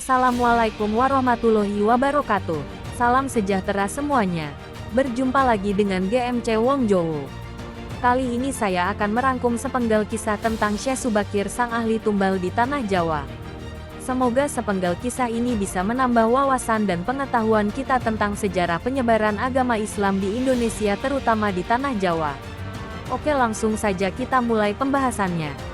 Assalamualaikum warahmatullahi wabarakatuh. Salam sejahtera semuanya. Berjumpa lagi dengan GMC Wong Jowo. Kali ini saya akan merangkum sepenggal kisah tentang Syekh Subakir sang ahli tumbal di Tanah Jawa. Semoga sepenggal kisah ini bisa menambah wawasan dan pengetahuan kita tentang sejarah penyebaran agama Islam di Indonesia terutama di Tanah Jawa. Oke, langsung saja kita mulai pembahasannya.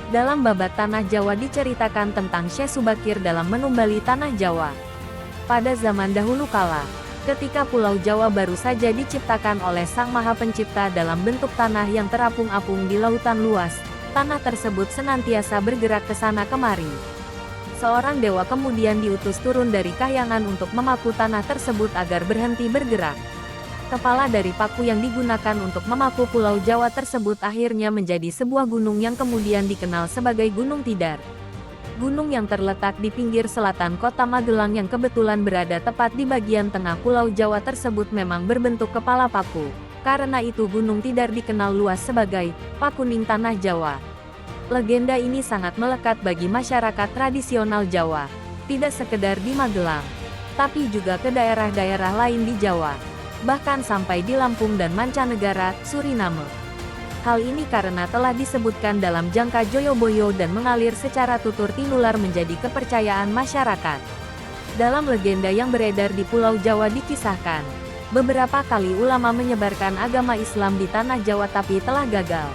Dalam babat Tanah Jawa diceritakan tentang Syekh Subakir dalam menumbali Tanah Jawa. Pada zaman dahulu kala, ketika Pulau Jawa baru saja diciptakan oleh Sang Maha Pencipta dalam bentuk tanah yang terapung-apung di lautan luas, tanah tersebut senantiasa bergerak ke sana kemari. Seorang dewa kemudian diutus turun dari kahyangan untuk memaku tanah tersebut agar berhenti bergerak. Kepala dari paku yang digunakan untuk memaku Pulau Jawa tersebut akhirnya menjadi sebuah gunung yang kemudian dikenal sebagai Gunung Tidar. Gunung yang terletak di pinggir selatan kota Magelang yang kebetulan berada tepat di bagian tengah Pulau Jawa tersebut memang berbentuk kepala paku. Karena itu Gunung Tidar dikenal luas sebagai Pakuning Tanah Jawa. Legenda ini sangat melekat bagi masyarakat tradisional Jawa, tidak sekedar di Magelang, tapi juga ke daerah-daerah lain di Jawa, bahkan sampai di Lampung dan mancanegara, Suriname. Hal ini karena telah disebutkan dalam Jangka Joyoboyo dan mengalir secara tutur tinular menjadi kepercayaan masyarakat. Dalam legenda yang beredar di Pulau Jawa dikisahkan, beberapa kali ulama menyebarkan agama Islam di Tanah Jawa tapi telah gagal.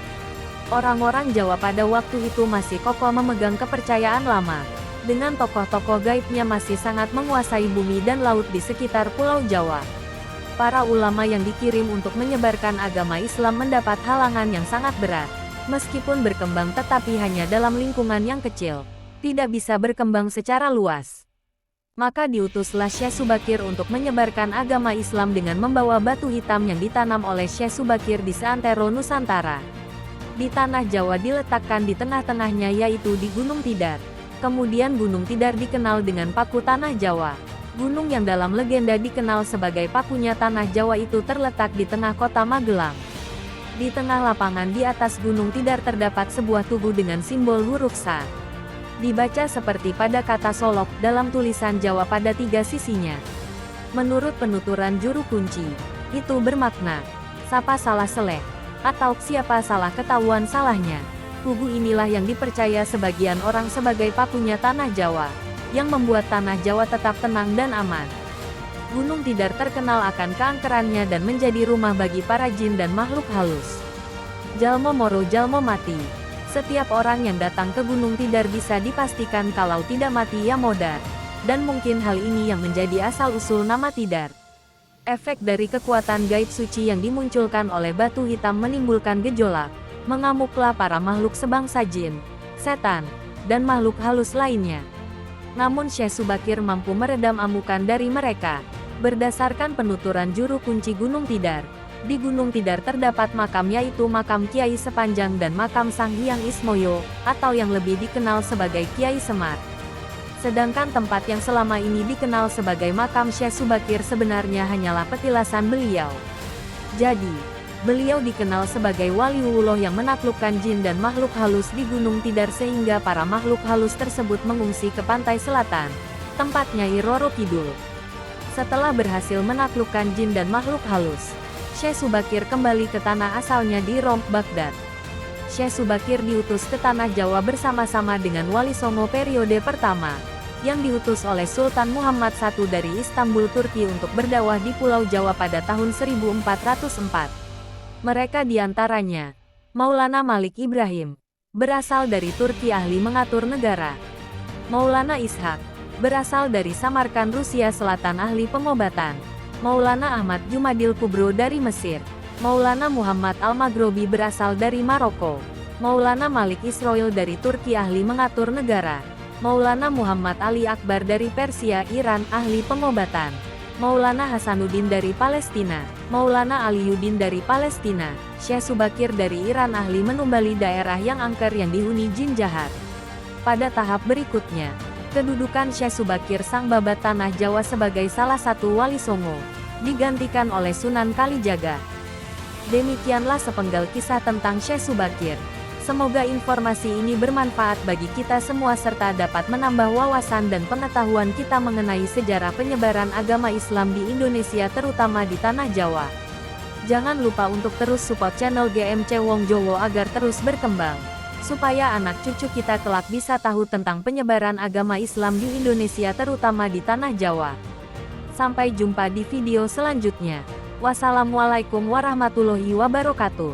Orang-orang Jawa pada waktu itu masih kokoh memegang kepercayaan lama, dengan tokoh-tokoh gaibnya masih sangat menguasai bumi dan laut di sekitar Pulau Jawa. Para ulama yang dikirim untuk menyebarkan agama Islam mendapat halangan yang sangat berat. Meskipun berkembang tetapi hanya dalam lingkungan yang kecil, tidak bisa berkembang secara luas. Maka diutuslah Syekh Subakir untuk menyebarkan agama Islam dengan membawa batu hitam yang ditanam oleh Syekh Subakir di seantero Nusantara. Di Tanah Jawa diletakkan di tengah-tengahnya yaitu di Gunung Tidar. Kemudian Gunung Tidar dikenal dengan Paku Tanah Jawa. Gunung yang dalam legenda dikenal sebagai pakunya Tanah Jawa itu terletak di tengah kota Magelang. Di tengah lapangan di atas Gunung Tidar terdapat sebuah tugu dengan simbol huruf Sa. Dibaca seperti pada kata solok dalam tulisan Jawa pada 3 sisinya. Menurut penuturan juru kunci, itu bermakna, sapa salah seleh, atau siapa salah ketahuan salahnya. Tugu inilah yang dipercaya sebagian orang sebagai pakunya Tanah Jawa, yang membuat Tanah Jawa tetap tenang dan aman. Gunung Tidar terkenal akan keangkerannya dan menjadi rumah bagi para jin dan makhluk halus. Jalmo moro jalmo mati. Setiap orang yang datang ke Gunung Tidar bisa dipastikan kalau tidak mati ya modar. Dan mungkin hal ini yang menjadi asal-usul nama Tidar. Efek dari kekuatan gaib suci yang dimunculkan oleh batu hitam menimbulkan gejolak. Mengamuklah para makhluk sebangsa jin, setan, dan makhluk halus lainnya. Namun Syekh Subakir mampu meredam amukan dari mereka. Berdasarkan penuturan juru kunci Gunung Tidar, di Gunung Tidar terdapat makam yaitu makam Kiai Sepanjang dan makam Sang Hyang Ismoyo, atau yang lebih dikenal sebagai Kiai Semar. Sedangkan tempat yang selama ini dikenal sebagai makam Syekh Subakir sebenarnya hanyalah petilasan beliau. Jadi, beliau dikenal sebagai waliullah yang menaklukkan jin dan makhluk halus di Gunung Tidar sehingga para makhluk halus tersebut mengungsi ke pantai selatan, tempat Nyai Roro Kidul. Setelah berhasil menaklukkan jin dan makhluk halus, Syekh Subakir kembali ke tanah asalnya di Romp, Baghdad. Syekh Subakir diutus ke Tanah Jawa bersama-sama dengan Wali Songo periode pertama, yang diutus oleh Sultan Muhammad I dari Istanbul, Turki untuk berdakwah di Pulau Jawa pada tahun 1404. Mereka diantaranya, Maulana Malik Ibrahim, berasal dari Turki ahli mengatur negara. Maulana Ishak, berasal dari Samarkand Rusia Selatan ahli pengobatan. Maulana Ahmad Jumadil Kubro dari Mesir. Maulana Muhammad Al-Maghrobi berasal dari Maroko. Maulana Malik Israel dari Turki ahli mengatur negara. Maulana Muhammad Ali Akbar dari Persia Iran ahli pengobatan. Maulana Hasanuddin dari Palestina. Maulana Aliyuddin dari Palestina. Syekh Subakir dari Iran ahli menumbali daerah yang angker yang dihuni jin jahat. Pada tahap berikutnya, kedudukan Syekh Subakir sang babat Tanah Jawa sebagai salah satu wali Songo, digantikan oleh Sunan Kalijaga. Demikianlah sepenggal kisah tentang Syekh Subakir. Semoga informasi ini bermanfaat bagi kita semua serta dapat menambah wawasan dan pengetahuan kita mengenai sejarah penyebaran agama Islam di Indonesia terutama di Tanah Jawa. Jangan lupa untuk terus support channel GMC Wong Jowo agar terus berkembang, supaya anak cucu kita kelak bisa tahu tentang penyebaran agama Islam di Indonesia terutama di Tanah Jawa. Sampai jumpa di video selanjutnya. Wassalamualaikum warahmatullahi wabarakatuh.